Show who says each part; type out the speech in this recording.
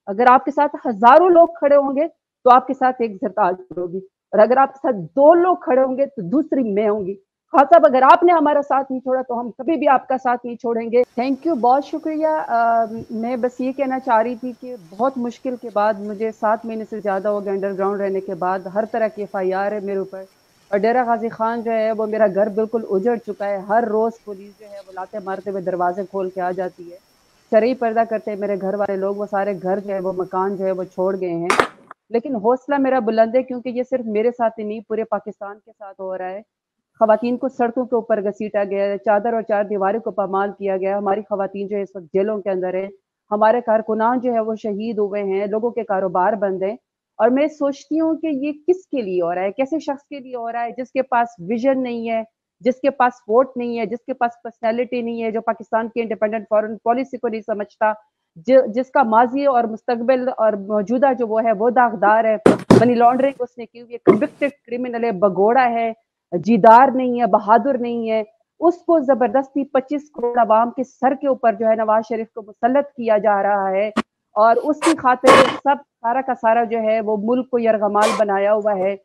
Speaker 1: अगर आपके साथ हजारों लोग खड़े होंगे तो आपके साथ एक सरताज होगी, और अगर आपके साथ 2 लोग खड़े होंगे तो दूसरी मैं होंगी। खान साहब, अगर आपने हमारा साथ नहीं छोड़ा तो हम कभी भी आपका साथ नहीं छोड़ेंगे। थैंक यू, बहुत शुक्रिया। मैं बस ये कहना चाह रही थी कि बहुत मुश्किल के बाद, मुझे 7 महीने से ज़्यादा हो गए अंडरग्राउंड रहने के बाद, हर तरह की FIR है मेरे ऊपर। और डेरा गाजी खान जो है वो मेरा घर बिल्कुल उजड़ चुका है। हर रोज़ पुलिस जो है वो लाते मारते हुए दरवाजे खोल के आ जाती है। शरई पर्दा करते हैं मेरे घर वाले लोग, वो सारे घर जो है वो मकान जो है वो छोड़ गए हैं। लेकिन हौसला मेरा बुलंद है, क्योंकि ये सिर्फ मेरे साथ ही नहीं, पूरे पाकिस्तान के साथ हो रहा है। खवातीन को सड़कों के ऊपर घसीटा गया है, चादर और चार दीवारों को पामाल किया गया है। हमारी खवातीन जो है इस वक्त जेलों के अंदर है, हमारे कारकुनान जो है वो शहीद हुए हैं, लोगों के कारोबार बंद हैं। और मैं सोचती हूँ कि ये किसके लिए हो रहा है, कैसे शख्स के लिए हो रहा है जिसके पास विजन नहीं है, जिसके पास वोट नहीं है, जिसके पास पर्सनैलिटी नहीं है, जो पाकिस्तान की इंडिपेंडेंट फॉरेन पॉलिसी को नहीं समझता, जिसका माजी और मुस्तकबिल और मौजूदा जो वो है वो दागदार है, मनी लॉन्ड्रिंग उसने की हुई है, कन्विक्टेड क्रिमिनल है, भगोड़ा है, जीदार नहीं है, बहादुर नहीं है। उसको जबरदस्ती 25 करोड़ आवाम के सर के ऊपर जो है नवाज शरीफ को मुसल्लत किया जा रहा है, और उसकी खातिर सब सारा का सारा जो है वो मुल्क को यरगमाल बनाया हुआ है।